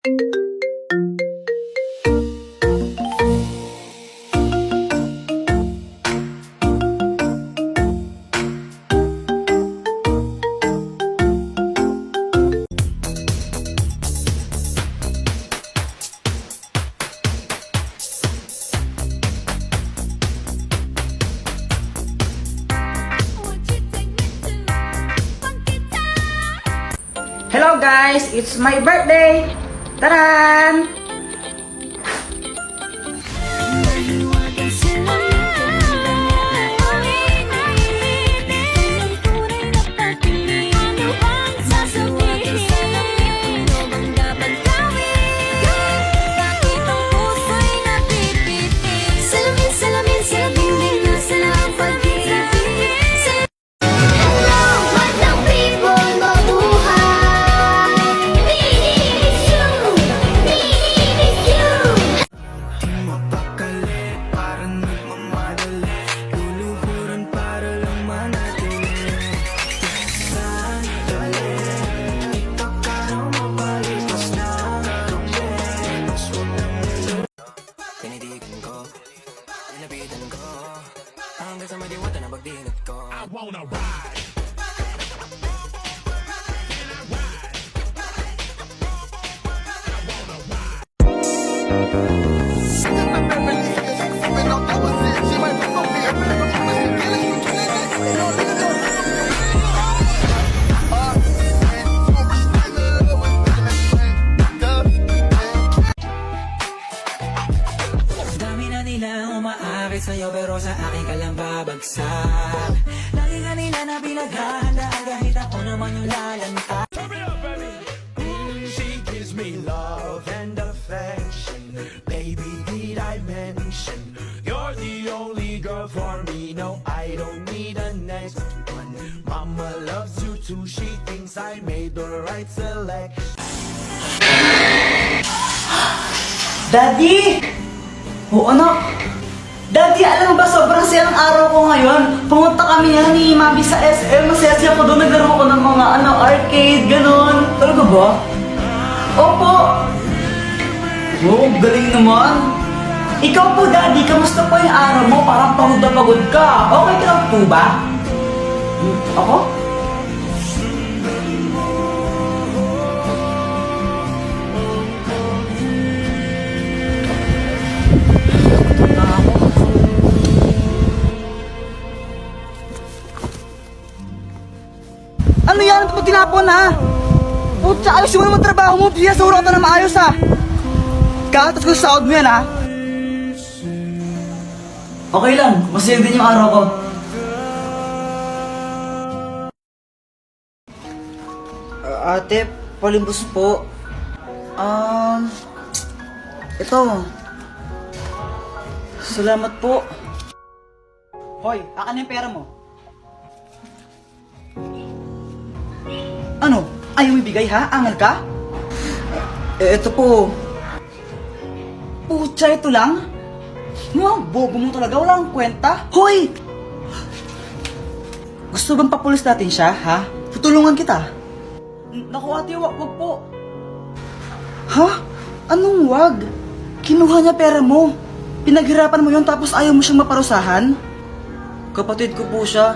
Hello guys, it's my birthday! Taran! I wanna ride. Dami na nila umaakit sa'yo pero sa akin ka lang babagsak. Lagi ka nila na pinaghahandaan kahit ako naman yung lalanta. She gives me love and affection. Baby, did I mention you're the only girl for me? No, I don't need a next one. Mama loves you too. She thinks I made the right selection. Daddy! Oo anak! Daddy, alam mo ba sobrang saya ng araw ko ngayon? Pumunta kami ni Mami sa SM. Masaya-saya ko doon. Naglaro ko ng mga arcade, ganon. Talaga ba? Opo! Oh, galing naman! Ikaw po, Daddy, kamusta po yung araw mo? Parang pagod na pagod ka. Okay ka lang po ba? Ako? Ano yan? Ito mo tinapon ha? Putsa, ayos mo naman trabaho mo. Siya sa ka na maayos ha. Katas ko sa sahod mo yan ha. Okay lang, masaya din yung araw ko. Ate, palimbos po. Ito. Salamat po. Hoy, akin na yung pera mo. Ano? Ayaw mo ibigay ha? Angal ka? Ito po. Putsa, ito lang? Mga bobo mo talaga, wala kang kwenta. Hoy! Gusto bang papulis natin siya, ha? Tutulungan kita. Naku ate, wag po. Ha? Anong wag? Kinuha niya pera mo. Pinaghirapan mo yun tapos ayaw mo siyang maparusahan? Kapatid ko po siya.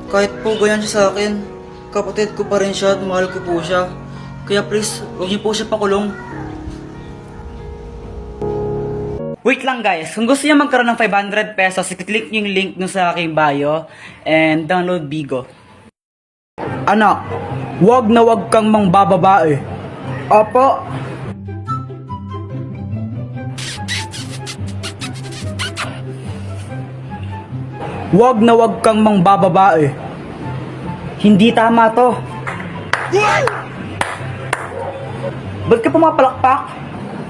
Kahit po ganyan siya sa akin, kapatid ko pa rin siya at mahal ko po siya. Kaya please, huwag niyo po siya pakulong. Wait lang guys, kung gusto niyo magkaroon ng 500 pesos, click niyo yung link nung sa aking bio and download Bigo. Anak, wag na wag kang mangbababae. Opo. Wag na wag kang mangbababae. Hindi tama to. Ba't ka pumapalakpak?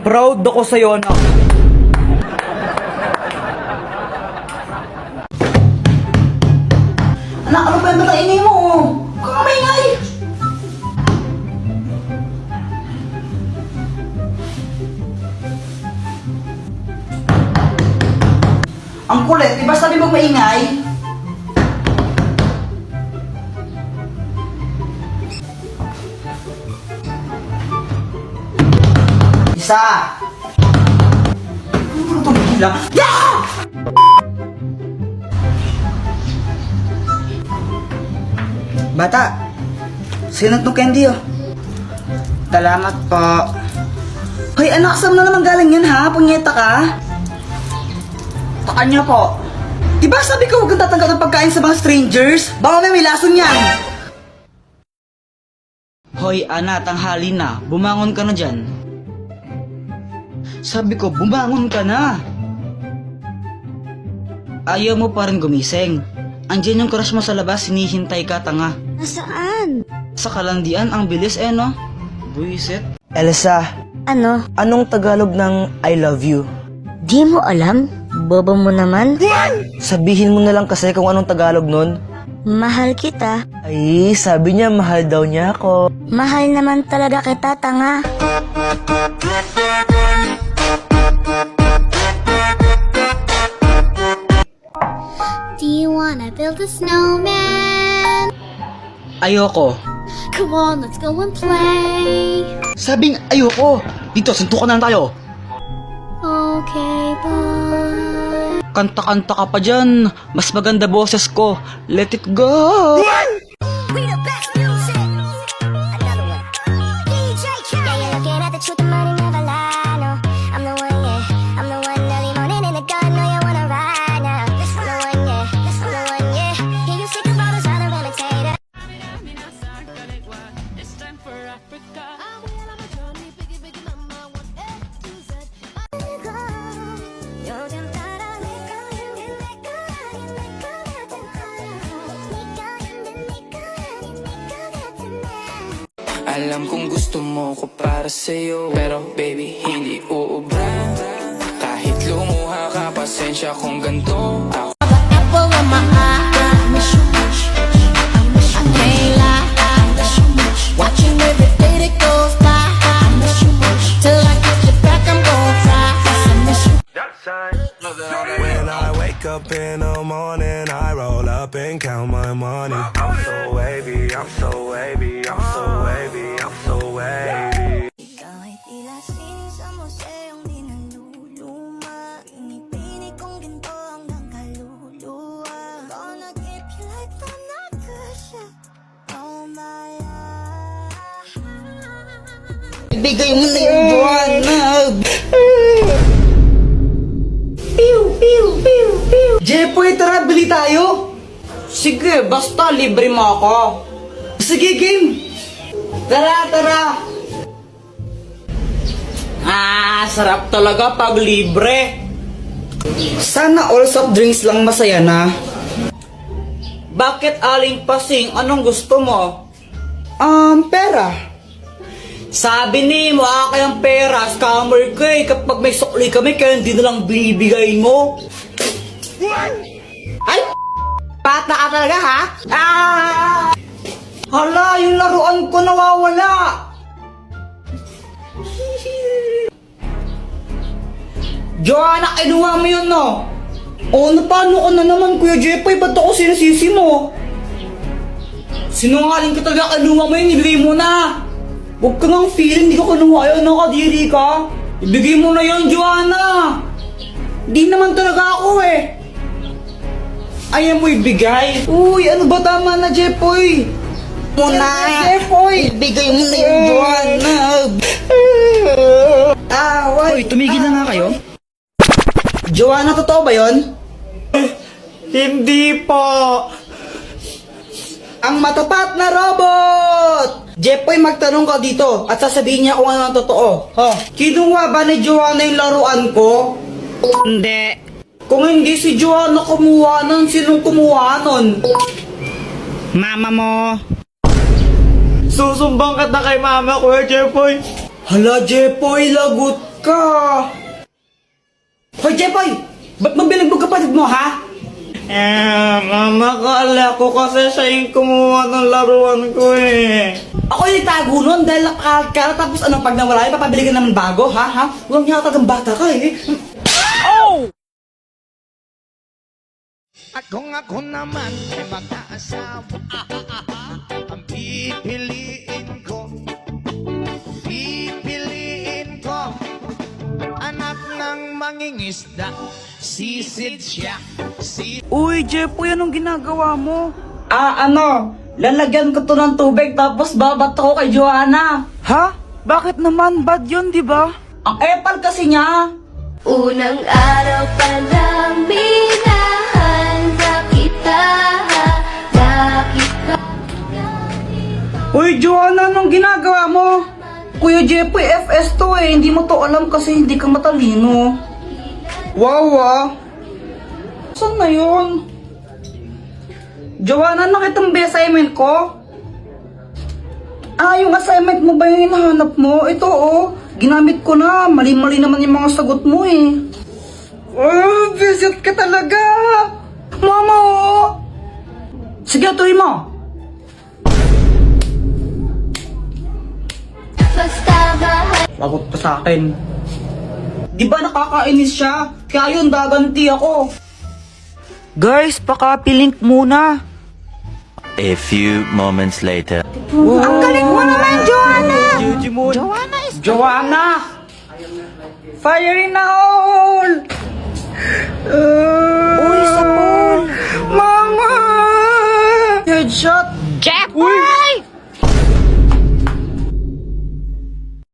Proud ako sa'yo, anak. Anak, ano ba yung matainay mo? Huwag kang maingay! Ang kulit, diba sabi mo maingay? Isa! Ano ito bigla? Yeah! Bata, sino itong candy oh? Salamat po. Hoy anak, saan na naman galing yan ha? Punyeta ka? Takan niyo po. Diba sabi ko huwag kang tatanggap ng pagkain sa mga strangers? Baka may lason yan. Hoy ana, tanghali na. Bumangon ka na dyan. Sabi ko, bumangon ka na. Ayaw mo pa rin gumising. Andiyan yung crush mo sa labas, hinihintay ka, tanga. Nasaan? Sa kalandian, ang bilis no? Buisit. Elsa, Ano? anong Tagalog ng I love you? Di mo alam? Bobo mo naman? Sabihin mo na lang kasi kung anong Tagalog nun. Mahal kita. Ay, sabi niya mahal daw niya ako. Mahal naman talaga kita, tanga. Do you wanna build a snowman? Ayoko. Come on, let's go and play. Sabing ayoko. Dito, suntukan na lang tayo. Okay, bye. Kanta-kanta ka pa dyan. Mas maganda boses ko. Let it go. We the best music. Another one. DJ Khaled. Yeah, you're looking at the truth, the money never lie. No, I'm the one, yeah. I'm the one early morning in the gun. No, you wanna ride now. I'm the one, yeah. I'm the one, yeah. Hear you sick of all those other imitators. 요즘 따라 내가 힘든 내가 아닌 내가 같은 네가 힘든 네가 아닌 네가 같은 내 Alam kong gusto mo ko para sa'yo, pero baby hindi uubra. Kahit lumuha ka, pasensya kung ganito ako. apple of my eye. I miss you much. I can't lie. I miss you much. Watching every day that goes by. I miss you much. Till I get you back, I'm gonna try. I miss you. When I wake up in the morning, I roll up and count my money. I'm so wavy, I'm so wavy, I'm so wavy, I'm so wavy. Ikaw ay tila sining sa museong di naluluma. Pinipili kong ginto hanggang kaluluwa. Gonna keep you like the Natasha. Oh my life. Ibigay mo na yung Joanna. Jepoy, tara, bili tayo. Sige, basta libre mo ako. Sige, game. Tara. Sarap talaga pag libre. Sana all soft drinks lang masaya na. Bakit aling pasing? Anong gusto mo? Pera. Sabi ni mo, kayang pera, scammer ka eh. Kapag may sukli kami, kaya hindi na lang binibigay mo. Ay! Pata ka talaga, ha? Hala, yung laruan ko nawawala. Joanna, kinuha mo yun, no? O, paano ka na naman, Kuya Jepoy? Ba't ako sinasisi mo? Sinungaling ka talaga, kinuha mo yun, ibigay mo na. Huwag ka ngang feeling, di ka kinuha yun, nakadiri ka. Ibigay mo na yun, Joanna. Di naman talaga ako eh. Ayaw mo ibigay? Uy, ano ba tama na, Jepoy? Muna, Jepoy! Ibigay mo na yun, Joanna! Uy, tumigil na nga kayo. Joanna, totoo ba yun? Hindi po. Ang matapat na robot! Jepoy, magtanong ka dito at sasabihin niya kung ano ang totoo. Kinuha ba ni Joanna yung laruan ko? Hindi. Kung hindi si Joanna kumuha nun, sinong kumuha nun? Mama mo. Susumbang ka na kay mama ko, Jepoy. Hala, Jepoy, lagot ka. Hoy, Jepoy! Ba't mabilag mo kapatid mo, ha? Mama, kala ko kasi siya yung kumuha ng laruan ko eh. Ako yung itago nun dahil nakakala tapos ano, pag nawala yun, papabili ka naman bago, ha? Huwag yata ng bata ka eh. At kung ako naman ay mag-aasawa, ang pipiliin ko mangingisda. Sisid siya, Uy, Jepoy, anong ginagawa mo? Lalagyan ko to ng tubig tapos babato ko kay Joanna. Ha? Bakit naman? Bad yun, di ba? Ang epal kasi niya. Unang araw pa lang binahanda kita. Bakit ba? Uy, Joanna, anong ginagawa mo? Kuya Jepoy, FS to eh. Hindi mo to alam kasi hindi ka matalino. Wow, saan na yun? Joanna, nakita mo ba yung assignment ko? Yung assignment mo ba yung hinahanap mo? Ito ginamit ko na. Mali-mali naman yung mga sagot mo eh. Visit ka talaga. Mama, Sige, tuloy mo. Basta mahal Lagot ka sa akin. Di ba nakakainis siya? Kaya yun, daganti ako. Guys, pakapilink muna. A few moments later. Ang galing mo naman, Joanna! Joanna! Fire in the hole!